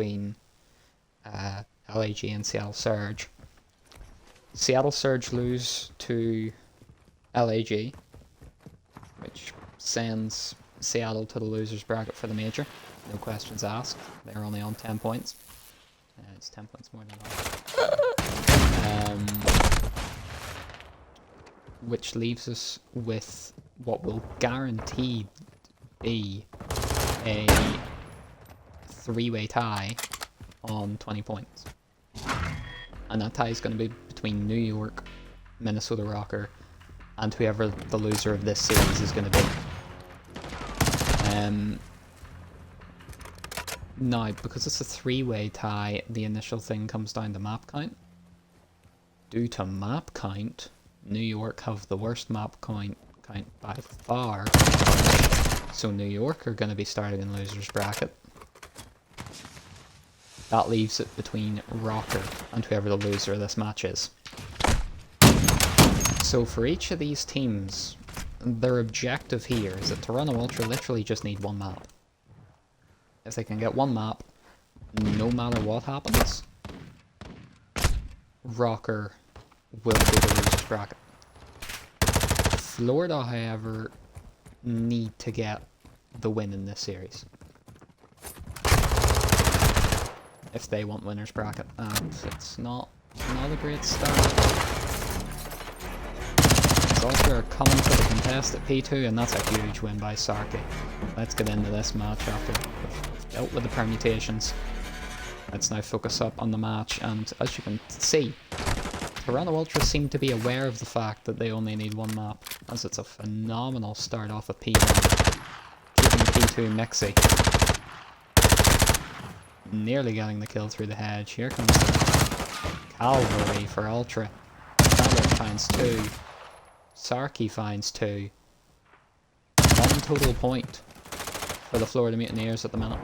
between LAG and Seattle Surge. Seattle Surge lose to LAG, which sends Seattle to the losers bracket for the major. No questions asked. They're only on 10 points. It's 10 points more than that. Which leaves us with what will guaranteed be a three-way tie on 20 points. And that tie is going to be between New York, Minnesota Rocker, and whoever the loser of this series is going to be. Now, because it's a three-way tie, the initial thing comes down to map count. Due to map count, New York have the worst map count by far, so New York are going to be starting in losers bracket. That leaves it between Rocker and whoever the loser of this match is. So for each of these teams, their objective here is that Toronto Ultra literally just need one map. If they can get one map, no matter what happens, Rocker will go to losers bracket. Florida, however, need to get the win in this series if they want winners bracket, and it's not a great start. Ultra are coming for the contest at P2, and that's a huge win by Sarky. Let's get into this match after we've dealt with the permutations. Let's now focus up on the match, and as you can see, Toronto Ultra seem to be aware of the fact that they only need one map, as it's a phenomenal start off of P1, keeping P2 mixy. Nearly getting the kill through the hedge. Here comes the cavalry for Ultra. Chandler finds 2. Sarky finds 2. 1 total point for the Florida Mutineers at the minute.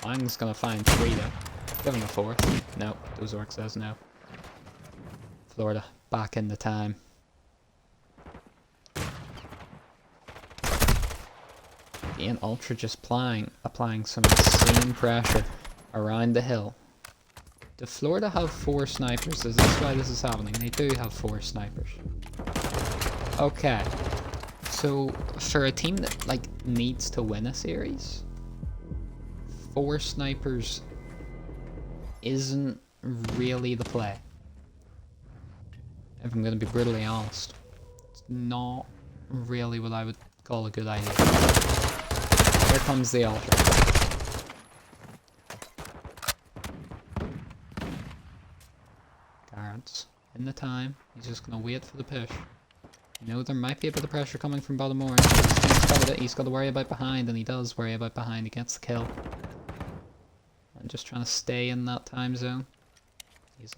Lang's gonna find 3 though. Give him a 4th. No, Dozork says no. Florida back in the time. Again, Ultra just applying some insane pressure around the hill. Do Florida have 4 snipers? Is this why this is happening? They do have 4 snipers. Okay. So, for a team that, like, needs to win a series, 4 snipers isn't really the play. If I'm going to be brutally honest. It's not really what I would call a good idea. Here comes the Ultra. In the time, he's just gonna wait for the push. You know, there might be a bit of pressure coming from bottom orange. He's got to worry about behind, and he does worry about behind. He gets the kill. I'm just trying to stay in that time zone. He's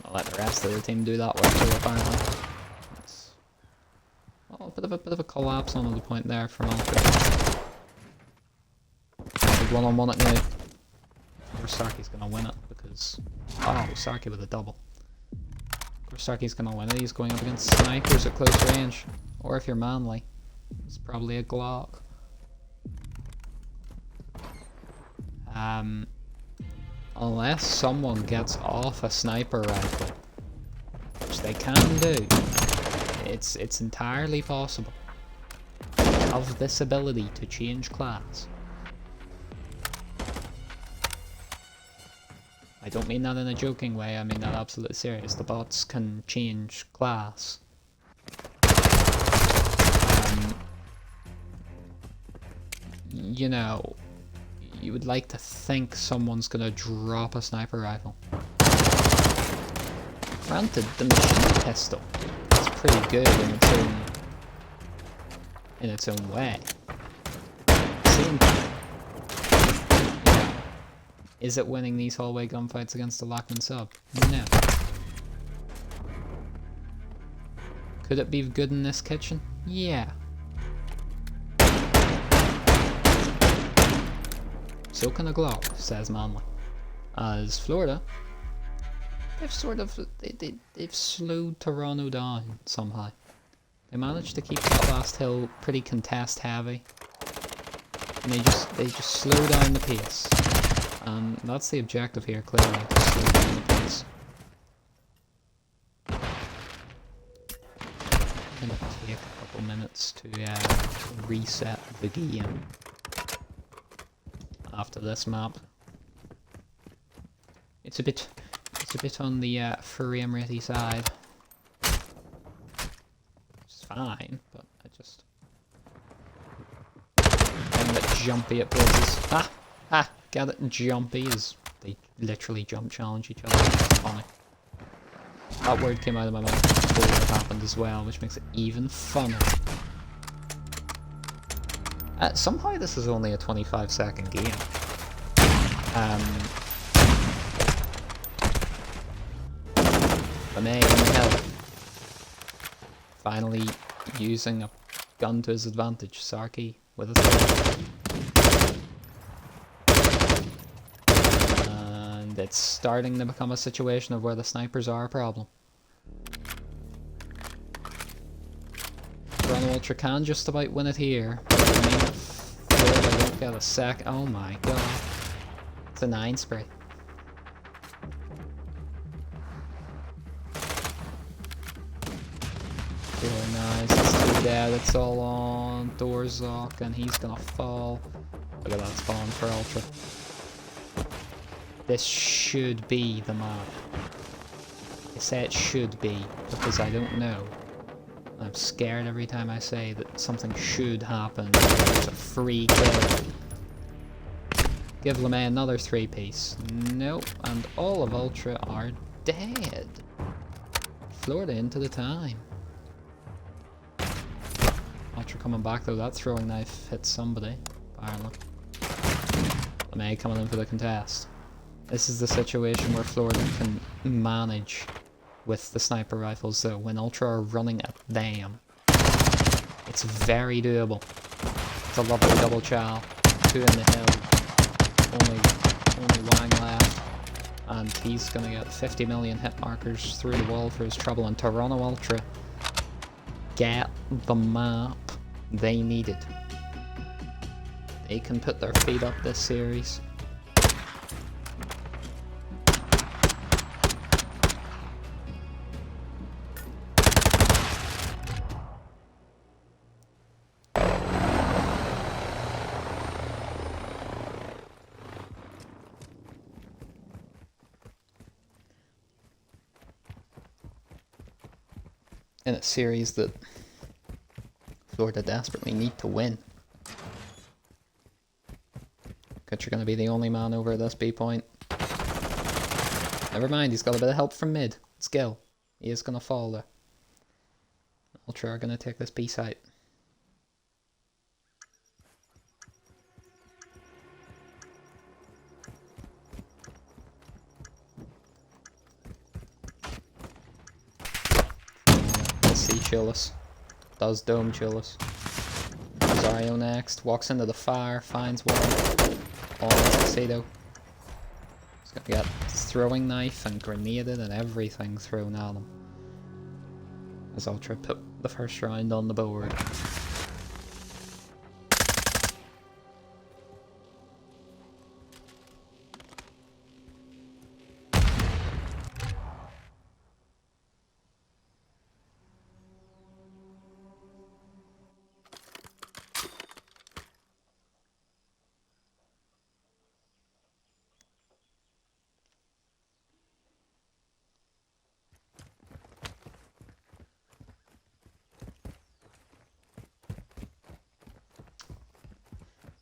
I'll let the rest of the team do that work too, apparently. That's, well, a bit of a collapse on the point there for Ultra. Big one-on-one at now. Of course, Sarky's gonna win it because. Oh, Sarky with a double. Of course, Sarky's gonna win it. He's going up against snipers at close range. Or if you're manly, it's probably a Glock. Unless someone gets off a sniper rifle, which they can do, it's entirely possible. They have this ability to change class. I don't mean that in a joking way, I mean that absolutely serious. The bots can change class. You know, you would like to think someone's gonna drop a sniper rifle. Granted, the machine pistol is pretty good in its own way. Same time, yeah. Is it winning these hallway gunfights against the Lockman sub? No. Could it be good in this kitchen? Yeah. So can a Glock, says Manly. As Florida, they've sort of, they've slowed Toronto down somehow. They managed to keep that last hill pretty contest heavy. And they just slow down the pace. And that's the objective here, clearly, to slow down the pace. It's gonna take a couple minutes to reset the game after this map. It's a bit on the frame ratey side. It's fine, but I just I'm a bit jumpy at places. Get it? Jumpy is they literally jump challenge each other. It's funny. That word came out of my mouth before it happened as well, which makes it even funner. Somehow this is only a 25-second game. LeMay in the hill. Finally using a gun to his advantage. Sarky with a throw. And it's starting to become a situation of where the snipers are a problem. Run Ultra can just about win it here. I don't get a sec. Oh my god. It's a 9 spray. Really nice. It's 2 dead. It's all on Dorzok, and he's gonna fall. Look at that spawn for Ultra. This should be the map. I say it should be because I don't know. I'm scared every time I say that something should happen. It's a free kill. Give LeMay another 3-piece. Nope, and all of Ultra are dead. Florida into the time. Ultra coming back though, that throwing knife hit somebody, apparently. LeMay coming in for the contest. This is the situation where Florida can manage with the sniper rifles though, when Ultra are running at them. It's very doable. It's a lovely double chow. 2 in the hill. Only Wang left. And he's gonna get 50 million hit markers through the wall for his trouble. And Toronto Ultra get the map they needed. They can put their feet up this series. In a series that Florida desperately need to win. Kutcher gonna be the only man over at this B point. Never mind, he's got a bit of help from mid. Skill. He is gonna fall there. Ultra are gonna take this B site. Chillus. Does dome Chillus. Zario next. Walks into the fire. Finds one. Oh, Sato. He's gonna get his throwing knife and grenaded and everything thrown at him. As Ultra put the first round on the board.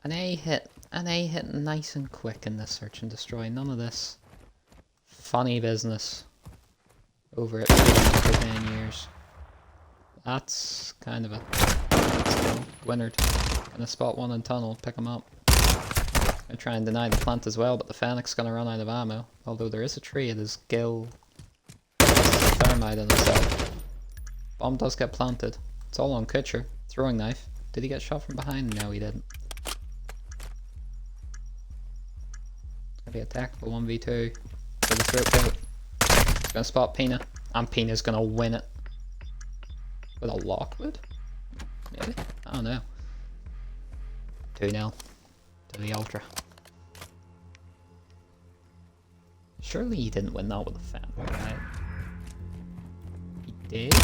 An A hit nice and quick in this search and destroy. None of this funny business over at for 10 years. That's kind of a skill. Gwynard. Gonna spot one in tunnel, pick him up. Gonna try and deny the plant as well, but the Fennec's gonna run out of ammo. Although there is a trade, his Gil thermite in himself. Bomb does get planted. It's all on Kutcher. Throwing knife. Did he get shot from behind? No, he didn't. Be a tactical 1v2 for the throat kill. He's gonna spot Pina, and Pina's gonna win it with a Lockwood. Maybe, I don't know. 2-0. to the Ultra. Surely he didn't win that with a Fenwick, right? He did?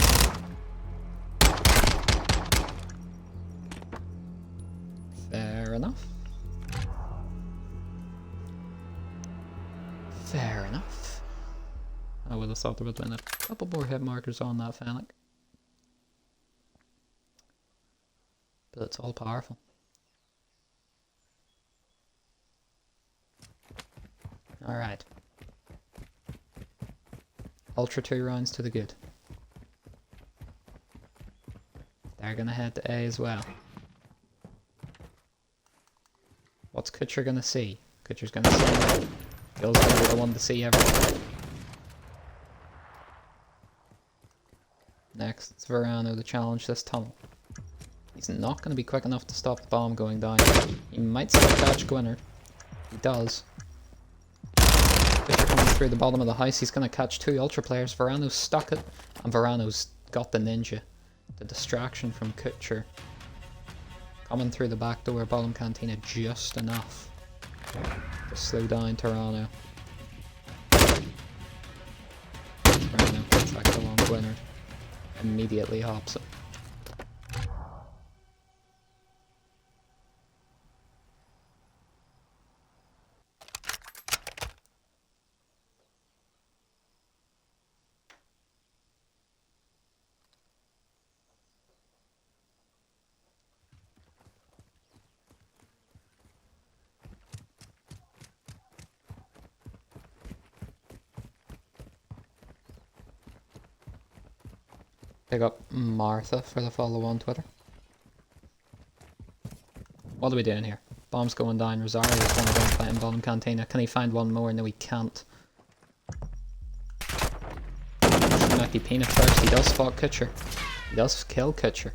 Fair enough. Fair enough. I would have thought there would have been a couple more hit markers on that Fennec. But it's all powerful. Alright. Ultra 2 rounds to the good. They're gonna head to A as well. What's Kutcher gonna see? Kutcher's gonna see. Gill's gonna be the one to see everything. Next, it's Verano to challenge this tunnel. He's not gonna be quick enough to stop the bomb going down. He might still catch Gwynard. He does. Kutcher coming through the bottom of the house, he's gonna catch 2 Ultra players. Verano's stuck it, and Verano's got the ninja. The distraction from Kutcher. Coming through the back door, bottom cantina just enough to slow down Toronto. Toronto gets back to long Gwynard. Immediately hops it. Pick up Martha for the follow on Twitter. What are we doing here? Bomb's going down. Rosario's going to go fight in bottom cantina. Can he find one more? No, he can't. He might be Peanut first. He does spot Kutcher. He does kill Kutcher.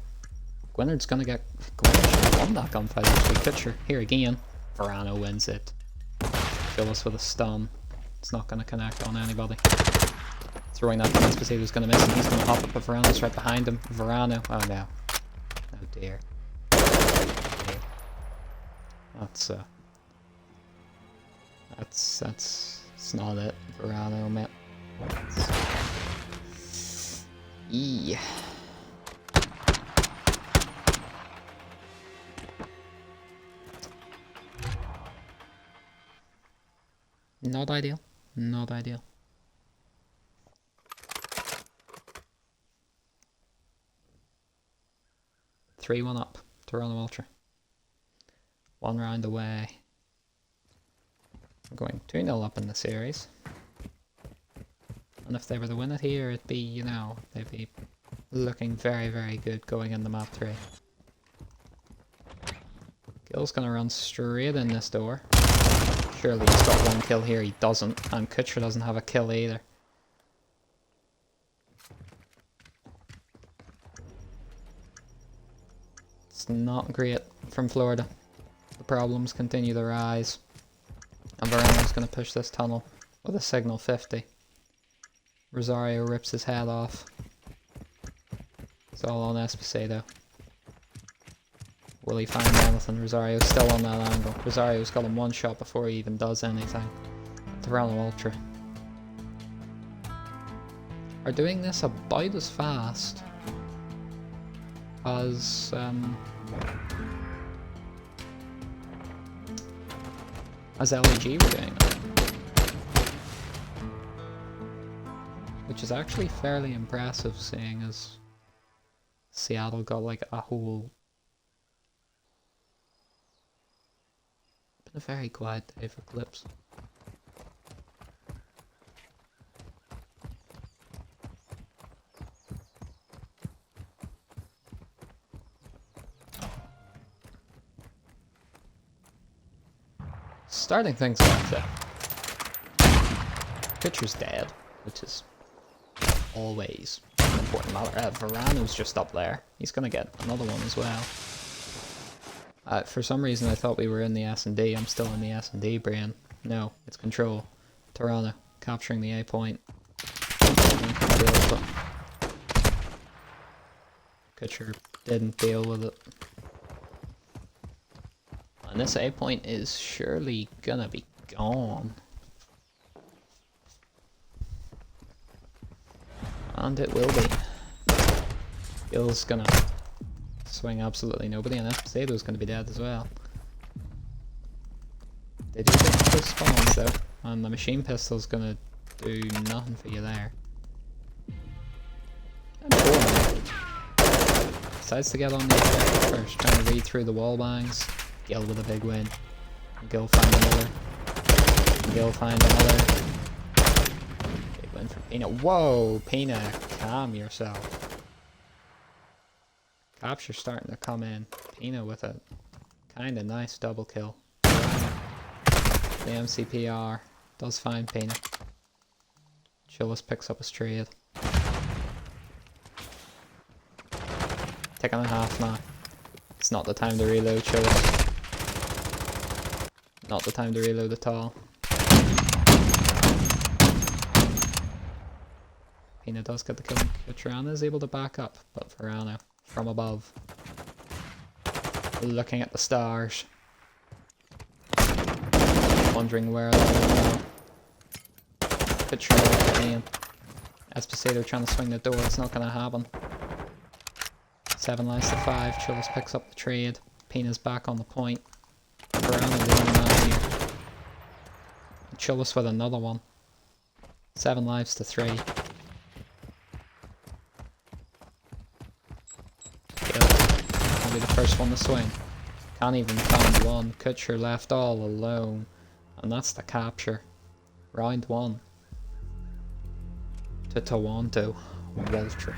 Gwynard's going to get... Gwynard won that gunfight actually. Kutcher, here again. Verano wins it. Kill us with a stun. It's not going to connect on anybody. Throwing that defense because he was going to miss and he's going to hop up, but Verano's right behind him. Verano. Oh no. Oh dear. That's not it. Verano, mate. Eee. Not ideal. Not ideal. One up, Toronto Ultra. 1 round away. I'm going 2-0 up in the series. And if they were to win it here, it'd be, you know, they'd be looking very, very good going into map 3. Gill's gonna run straight in this door. Surely he's got 1 kill here, he doesn't. And Kutcher doesn't have a kill either. Not great from Florida. The problems continue to rise. And Verano's going to push this tunnel with a signal 50. Rosario rips his head off. It's all on Esposito. Will he find anything? Rosario's still on that angle. Rosario's got him 1 shot before he even does anything. Toronto Ultra are doing this about as fast as LEG were doing it. Which is actually fairly impressive, seeing as Seattle got like a whole... Been a very quiet day for clips. Starting things off there. Kutcher's dead, which is always an important matter. Verano's just up there. He's gonna get another one as well. For some reason I thought we were in the S&D. I'm still in the S&D brain. No, it's control. Toronto capturing the A point. Kutcher didn't deal with it. And this A point is surely gonna be gone. And it will be. Gill's gonna swing absolutely nobody, and Espacito's gonna be dead as well. They do get close spawns though, and the machine pistol's gonna do nothing for you there. And decides to get on the objective first, trying to read through the wall bangs. Gill with a big win. Gill find another. Gill find another. Big win for Pina. Whoa, Pina, calm yourself. Capture's starting to come in. Pina with a kinda nice double kill. The MCPR does find Pina. Chillis picks up his trade. Tick and a half now. It's not the time to reload, Chillis. Not the time to reload at all. Pina does get the kill. Verano is able to back up, but Verano from above, looking at the stars, wondering where they're going. Verano getting in. Espacito trying to swing the door. It's not going to happen. 7 lives to 5. Chillis picks up the trade. Pina's back on the point. Verano one man here. Chillis with another one. 7 lives to 3. I'll be the first one to swing. Can't even find one. Kutcher left all alone. And that's the capture. Round 1. To Toronto. Walter.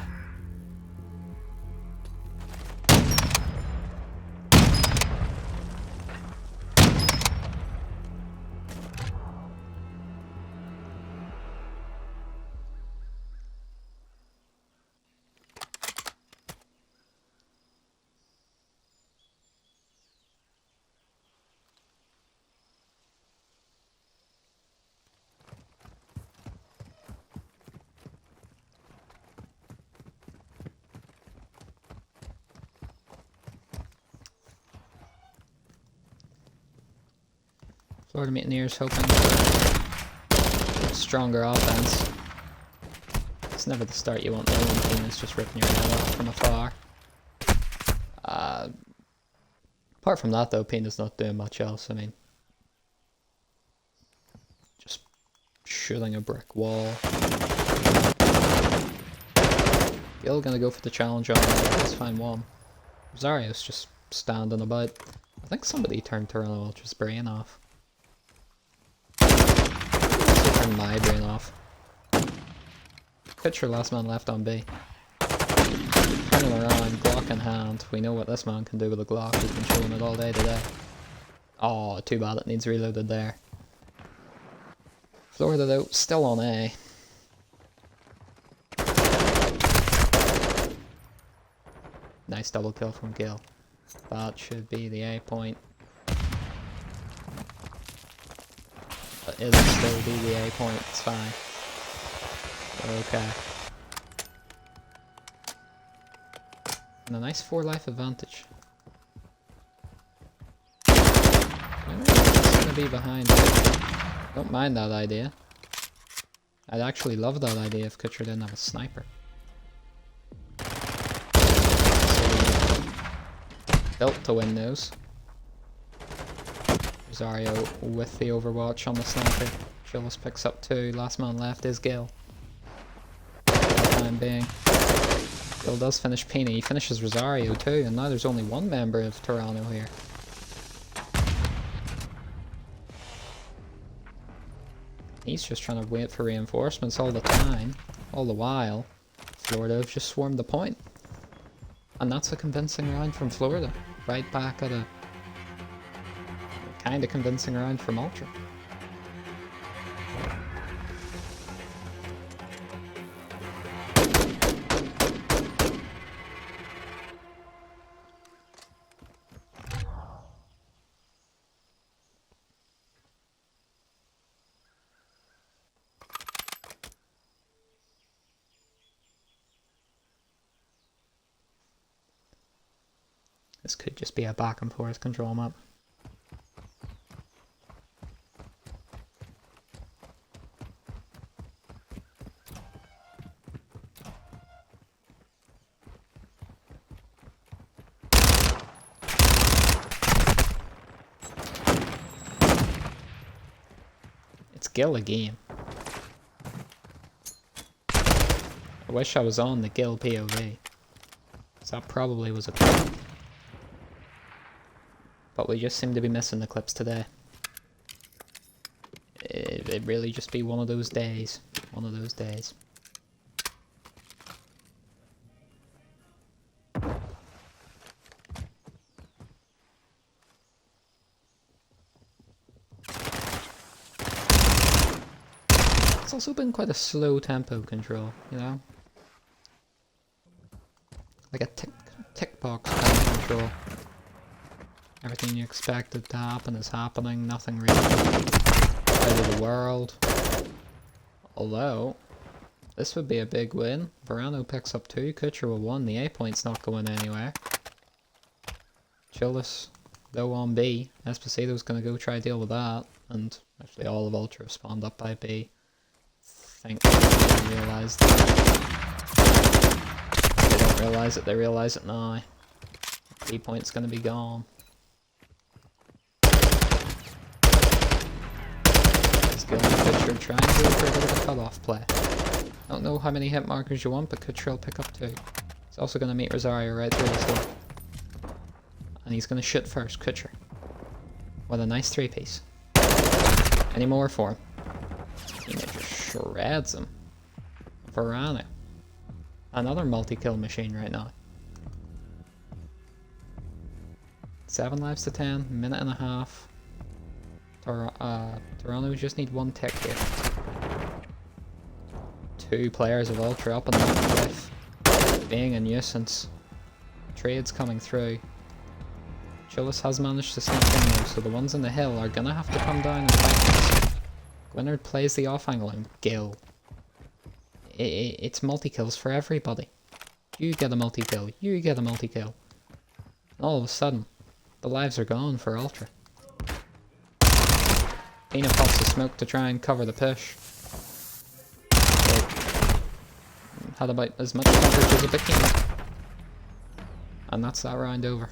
Florida Mutineers hoping for a stronger offense. It's never the start you want though when the team is just ripping your head off from afar. Apart from that though, Pina's not doing much else. I mean, just shooting a brick wall. Gill gonna go for the challenge on it. Let's find one. Rosario's just standing about. I think somebody turned Toronto Ultra's brain off. Turn my brain off. Picture last man left on B. Turning around, Glock in hand. We know what this man can do with a Glock. He's been showing it all day today. Oh, too bad it needs reloaded there. Florida though, still on A. Nice double kill from Gill. That should be the A point. But it'll still be the A point, it's fine. Okay. And a nice 4 life advantage. It's gonna be behind. Don't mind that idea. I'd actually love that idea if Kutcher didn't have a sniper. Built to win those. Rosario with the overwatch on the sniper. Chillis picks up 2. Last man left is Gill. For the time being. Gill does finish Pina. He finishes Rosario too, and now there's only one member of Toronto here. He's just trying to wait for reinforcements all the time. All the while, Florida have just swarmed the point. And that's a convincing round from Florida. Right back at a kind of convincing round from Ultra. This could just be a back and forth control map. Gill again. I wish I was on the Gill POV. So that probably was a clip. But we just seem to be missing the clips today. It'd really just be one of those days. One of those days. It's also been quite a slow tempo control, you know? Like a tick box kind of control. Everything you expected to happen is happening, nothing really out of the world. Although, this would be a big win. Verano picks up 2, Kutcher with 1, the A point's not going anywhere. Chillis, though on B, Esposito's gonna go try deal with that, and actually all of Ultra have spawned up by B. I think they realised that. They don't realise it, they realise it now. B point's gonna be gone. Skill and Kutcher trying to go for a bit of a cut-off play. Don't know how many hit markers you want, but Kutcher will pick up 2. He's also gonna meet Rosario right through this hole. And he's gonna shoot first, Kutcher. With a nice 3-piece. Any more for him? He just shreds him. Verano. Another multi-kill machine right now. 7 lives to 10, minute and a half. Toronto just need 1 tick here. 2 players of Ultra up on that cliff. Being a nuisance. Trades coming through. Chillis has managed to sneak in though, so the ones in the hill are gonna have to come down and fight this. Gwynard plays the off angle and Gill. It's multi-kills for everybody. You get a multi-kill, you get a multi-kill. And all of a sudden, the lives are gone for Ultra. Pina pops the smoke to try and cover the push. They had about as much coverage as a bikini. And that's that round over.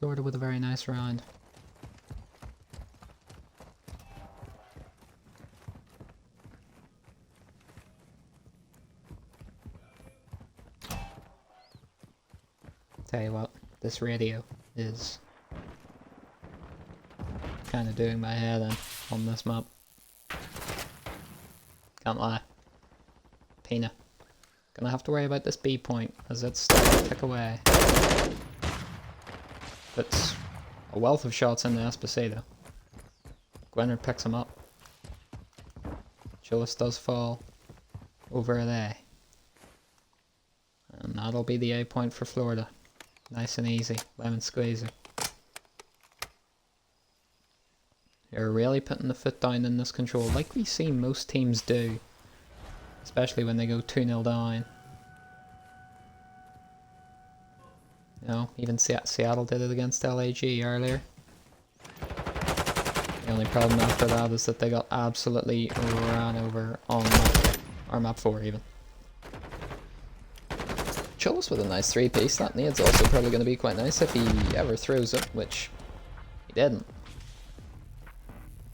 Florida with a very nice round. Tell you what, this radio is kind of doing my head in on this map. Can't lie. Pina. Gonna have to worry about this B point as it's starting to tick away. It's a wealth of shots in the Esposito. Gwynard picks him up. Chillis does fall over there. And that'll be the A point for Florida. Nice and easy. Lemon squeezy. You're really putting the foot down in this control, like we see most teams do. Especially when they go 2-0 down. You know, even Seattle did it against LAG earlier. The only problem after that is that they got absolutely ran over on map 4 even. Chillis with a nice 3-piece. That nade's also probably going to be quite nice if he ever throws it, which he didn't.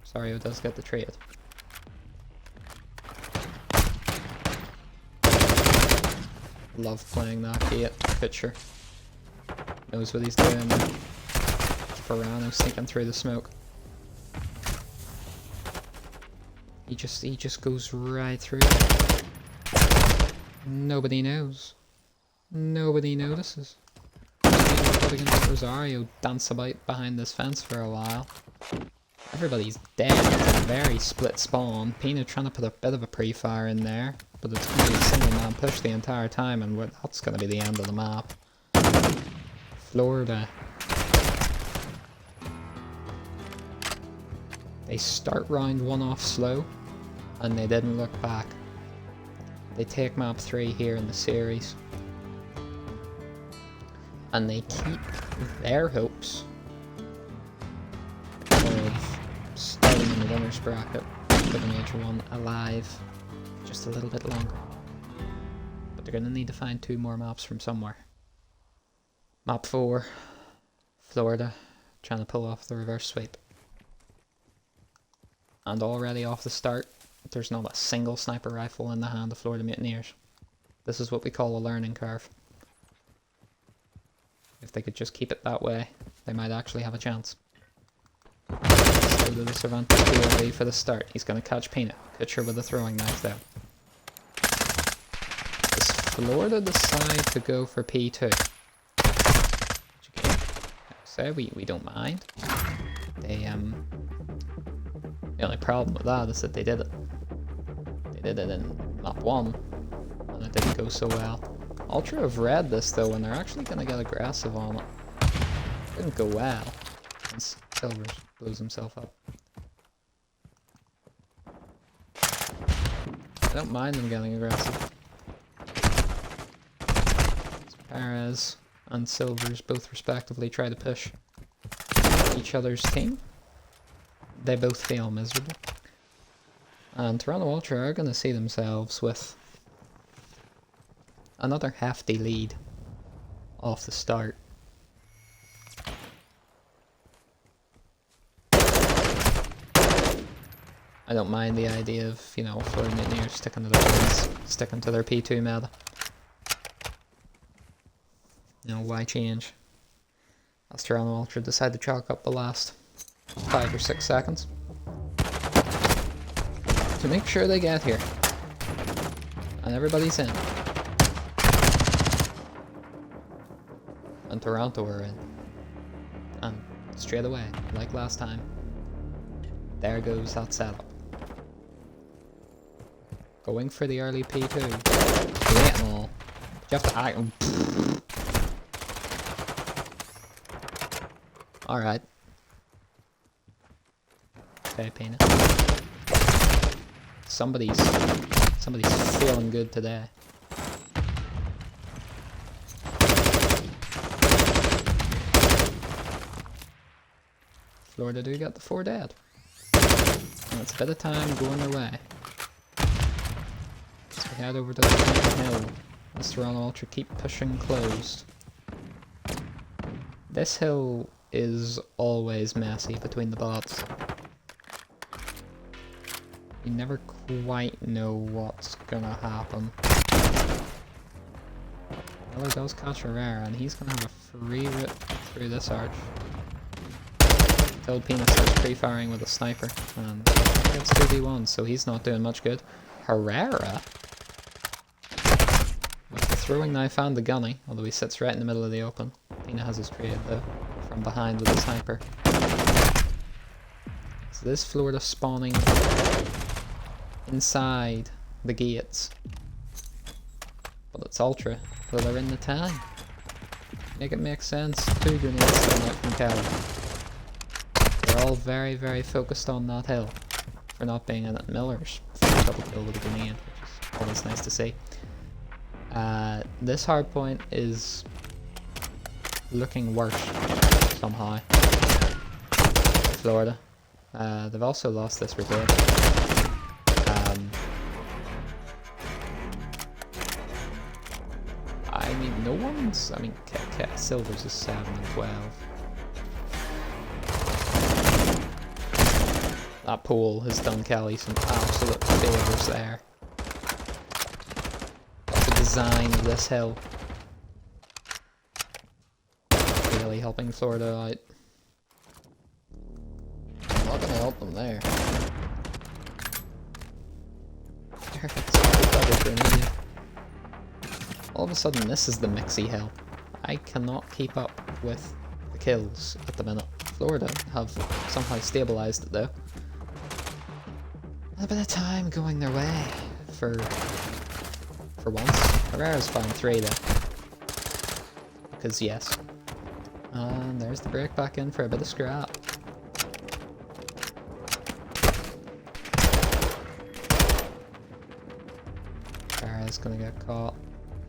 Sorry, it does get the trade. Love playing that gate pitcher. Knows what he's doing. Verano sneaking through the smoke. He just goes right through. Nobody knows. Nobody notices. Letting Rosario dance about behind this fence for a while. Everybody's dead. It's a very split spawn. Pina trying to put a bit of a pre-fire in there, but it's going to be a single man push the entire time, and that's going to be the end of the map. Florida. They start round 1 off slow, and they didn't look back. They take map 3 here in the series, and they keep their hopes of starting in the winner's bracket for the Major 1 alive just a little bit longer. But they're going to need to find 2 more maps from somewhere. Map 4, Florida, trying to pull off the reverse sweep. And already off the start, there's not a single sniper rifle in the hand of Florida Mutineers. This is what we call a learning curve. If they could just keep it that way, they might actually have a chance. So to the Cervantes POV for the start. He's going to catch Peanut. Kutcher with a throwing knife though. Does Florida decide to go for P2? So we don't mind. The only problem with that is that they did it. They did it in map 1, and it didn't go so well. Ultra have read this though, and they're actually going to get aggressive on it. It didn't go well, and Silvers blows himself up. I don't mind them getting aggressive. Perez and Silvers both respectively try to push each other's team. They both fail miserably. And Toronto Ultra are going to see themselves with another hefty lead off the start. I don't mind the idea of, you know, Florida Mutineers sticking to their guns, sticking to their P2 meta. You know, why change? As Toronto Ultra decide to chalk up the last 5 or 6 seconds to make sure they get here. And everybody's in. And Toronto are in. And straight away, like last time, there goes that setup. Going for the early P2. Great and all. You have to act. Alright. Okay, Peanut. Somebody's feeling good today. Florida do get the 4 dead. And it's a bit of time going their way. So we head over to the hill. As Toronto Ultra keep pushing closed. This hill is always messy between the bots. You never quite know what's gonna happen. Miller does catch Herrera, and he's gonna have a free rip through this arch. Until Peanut starts pre-firing with a sniper, and it's 2v1, so he's not doing much good. Herrera, with the throwing knife and the gunny, although he sits right in the middle of the open. Peanut has his trade though, from behind with a sniper. So this Florida spawning inside the gates. But it's Ultra, so they're in the time. Make it make sense. 2 grenades coming out from Kelly. They're all very, very focused on that hill for not being in it. Miller's double kill with a grenade, which is always nice to see. This hardpoint is looking worse somehow. Florida. They've also lost this brigade. I mean, no one's. I mean, Silvers is 7 and 12. That pool has done Kelly some absolute favours there. The design of this hill really helping Florida out. I'm not gonna help them there. All of a sudden, this is the mixy hill. I cannot keep up with the kills at the minute. Florida have somehow stabilised it though. A bit of time going their way for once. Herrera's found 3 though. Because yes. And there's the break back in for a bit of scrap. guy's gonna get caught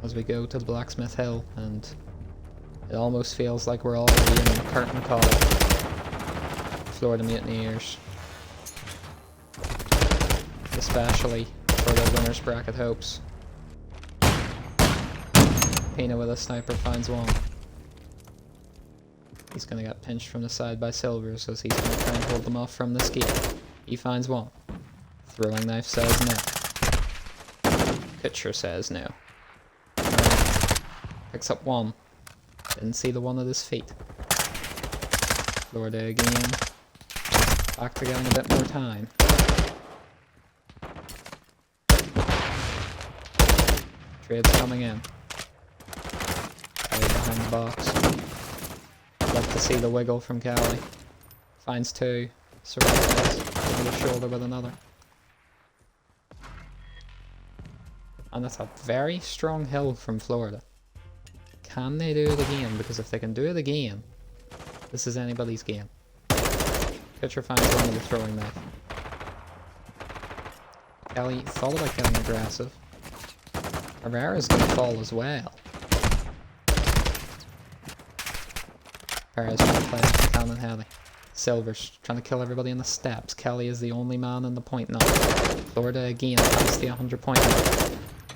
as we go to the Blacksmith Hill, and it almost feels like we're already in the curtain call. Florida Mutineers. Especially for the winner's bracket hopes. Pina with a sniper finds one. He's gonna get pinched from the side by Silvers, as he's gonna try and hold them off from this gate. He finds one. Throwing knife says no. Pitcher says no. Picks up one. Didn't see the one at his feet. Florida again. Back to getting a bit more time. Trade's coming in. Callie behind the box. Love to see the wiggle from Callie. Finds two. Surrounds. Over the shoulder with another. And that's a very strong hill from Florida. Can they do it again? Because if they can do it again, this is anybody's game. Pitcher finds one with a throwing knife. Callie thought about getting aggressive. Herrera's gonna fall as well. Herrera's gonna play cannon heavy. Silver's trying to kill everybody in the steps. Callie is the only man in the point now. Florida again has the 100-point mark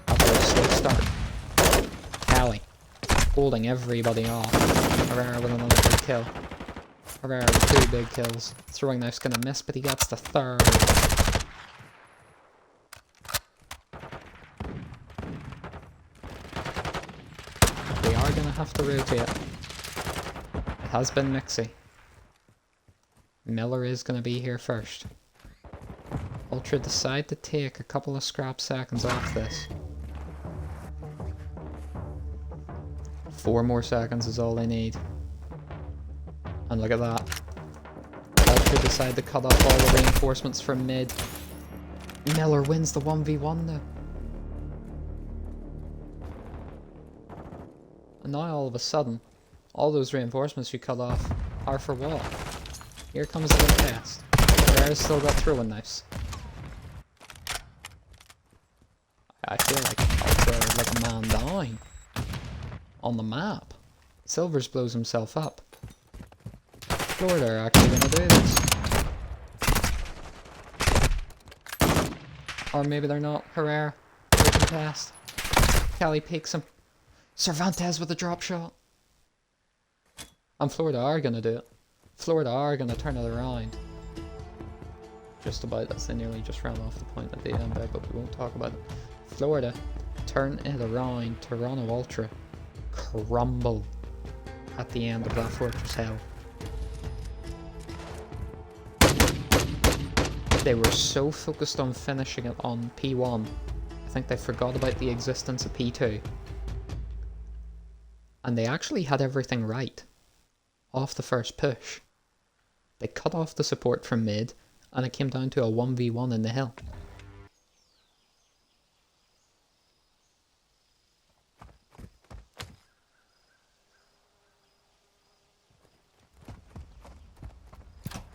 after a slow start. Callie holding everybody off. Herrera with another big kill. Herrera with two big kills. Throwing knife's gonna miss, but he gets the third. We are gonna have to rotate. It has been mixy. Miller is gonna be here first. Ultra decide to take a couple of scrap seconds off this. 4 more seconds is all they need. And look at that. Ultra decide to cut off all the reinforcements from mid. Miller wins the 1v1 though. And now all of a sudden, all those reinforcements you cut off are for what? Here comes the test. Herrera's still got throwing knives. I feel like Ultra like a man down on the map. Silvers blows himself up. Florida are actually gonna do this. Or maybe they're not. Herrera, open past. Callie peeks him. Cervantes with a drop shot. And Florida are gonna do it. Florida are gonna turn it around. Just about, as they nearly just ran off the point at the end there, but we won't talk about it. Florida turn it around. Toronto Ultra crumble at the end of that Fortress Hill. They were so focused on finishing it on P1, I think they forgot about the existence of P2. And they actually had everything right off the first push. They cut off the support from mid, and it came down to a 1v1 in the hill.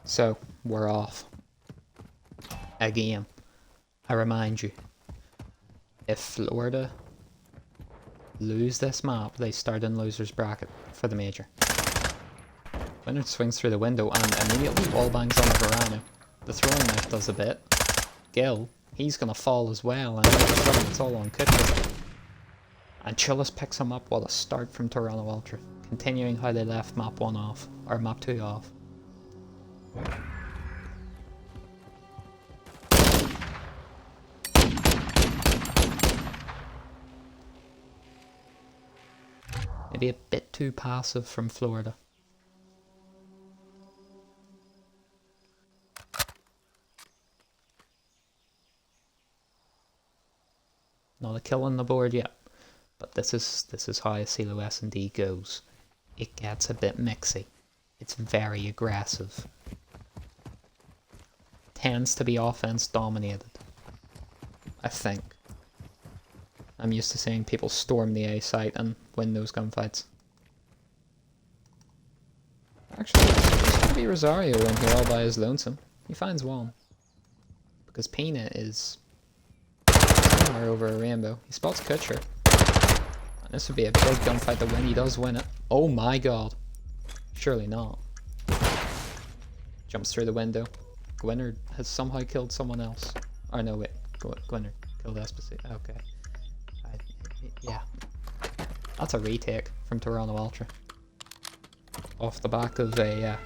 So, we're off. Again, I remind you, if Florida lose this map, they start in loser's bracket for the major. Winner swings through the window and immediately wall bangs on the Verano. The throwing knife does a bit. Gil, he's gonna fall as well, and all of a sudden it's all on Kutcher. And Chillis picks him up. What a start from Toronto Ultra. Continuing how they left map 1 off, or map 2 off. Maybe a bit too passive from Florida. Not a kill on the board yet, but this is how a CeeLo S&D goes. It gets a bit mixy. It's very aggressive. Tends to be offense dominated, I think. I'm used to seeing people storm the A site and win those gunfights. Actually, it's gonna be Rosario in here all by his lonesome. He finds one. Because Pina is somewhere over a rainbow. He spots Kutcher. And this would be a big gunfight to win. He does win it. Oh my god. Surely not. Jumps through the window. Gwynard has somehow killed someone else. Oh no, wait. Gwynard killed Esposito. Okay. Yeah. That's a retake from Toronto Ultra. Off the back of a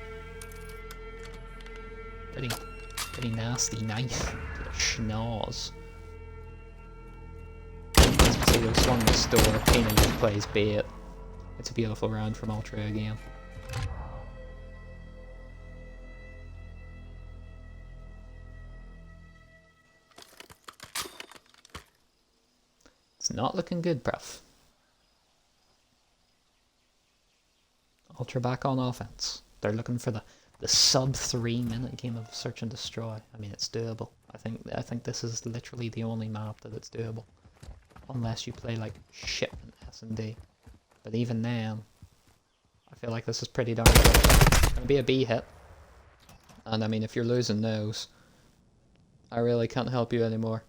pretty nasty knife to the schnoz. Esposito swung the door. Pino just plays bait. It's a beautiful round from Ultra again. It's not looking good, bruv. Ultra back on offense. They're looking for the sub 3 minute game of search and destroy. I mean, it's doable. I think this is literally the only map that it's doable, unless you play like shit in S&D. But even then, I feel like this is pretty darn good. It's gonna be a B hit, and I mean, if you're losing those, I really can't help you anymore.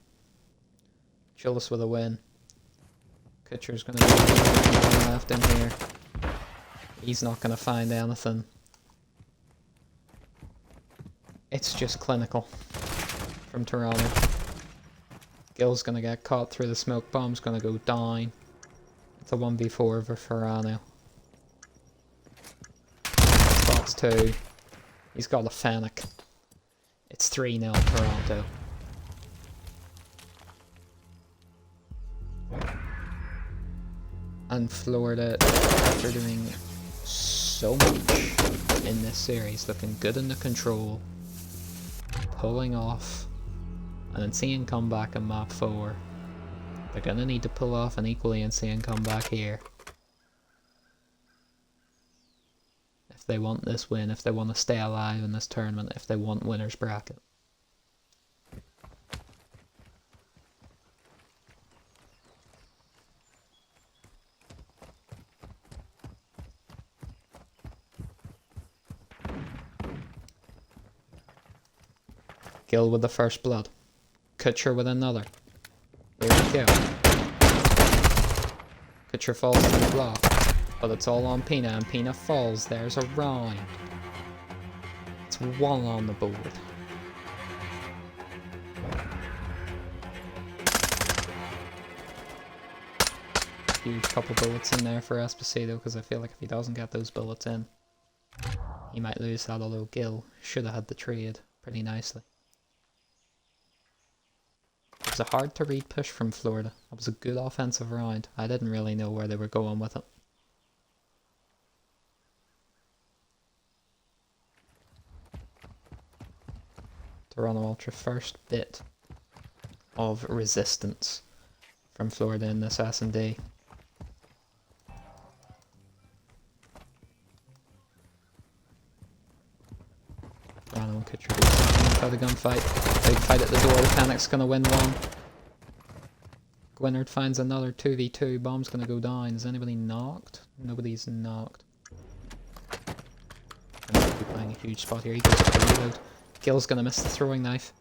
Chillis with a win. Kutcher's gonna be one left in here. He's not gonna find anything. It's just clinical from Toronto. Gill's gonna get caught through the smoke bomb's gonna go down. It's a 1v4 for Ferrano. Spots 2. He's got a Fennec. It's 3-0 Toronto. And Florida, after doing so much in this series, looking good in the control, pulling off, and then seeing comeback in map 4. They're gonna need to pull off an equally insane comeback here if they want this win, if they want to stay alive in this tournament, if they want winner's bracket. Gill with the first blood. Kutcher with another. Here we go. Kutcher falls to the block. But it's all on Pina, and Pina falls. There's a round. It's 1 on the board. Huge couple bullets in there for Esposito, because I feel like if he doesn't get those bullets in, he might lose that, although Gill should have had the trade pretty nicely. It was a hard to read push from Florida. It was a good offensive round. I didn't really know where they were going with it. Toronto Ultra first bit of resistance from Florida in this S&D. Toronto and Kutcher by the gunfight. Big fight at the door. The Panic's gonna win one. Gwynard finds another 2v2. Bomb's gonna go down. Is anybody knocked? Nobody's knocked. I'm gonna be playing a huge spot here. He goes for the reload. Gill's gonna miss the throwing knife.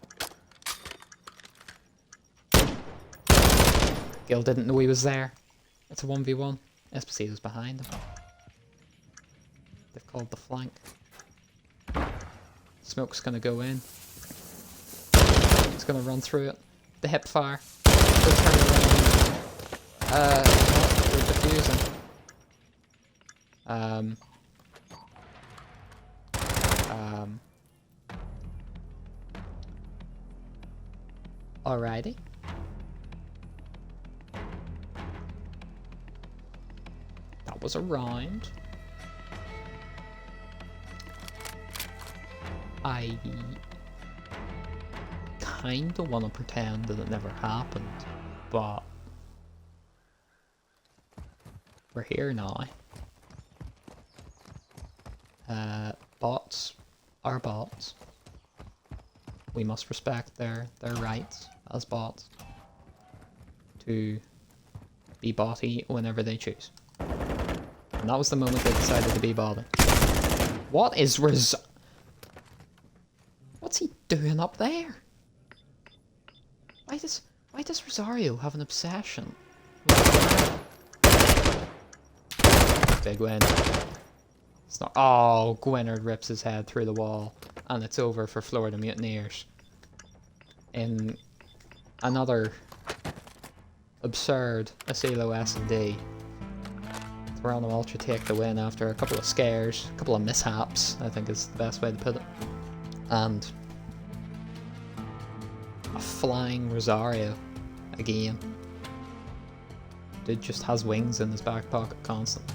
Gill didn't know he was there. It's a 1v1. Esposito's behind him. They've called the flank. Smoke's gonna go in. He's gonna run through it. The hip fire. They'll turn around. No, they're defusing. Alrighty. That was a round. I kinda wanna pretend that it never happened, but we're here now. Bots are bots. We must respect their rights as bots to be botty whenever they choose. And that was the moment they decided to be botty. What is what's he doing up there? Why does Rosario have an obsession? Big win. It's not. Oh, Gwynard rips his head through the wall, and it's over for Florida Mutineers. In another absurd Asilo S&D, Toronto Ultra take the win after a couple of scares, a couple of mishaps, I think is the best way to put it, and a flying Rosario again. Dude just has wings in his back pocket constantly.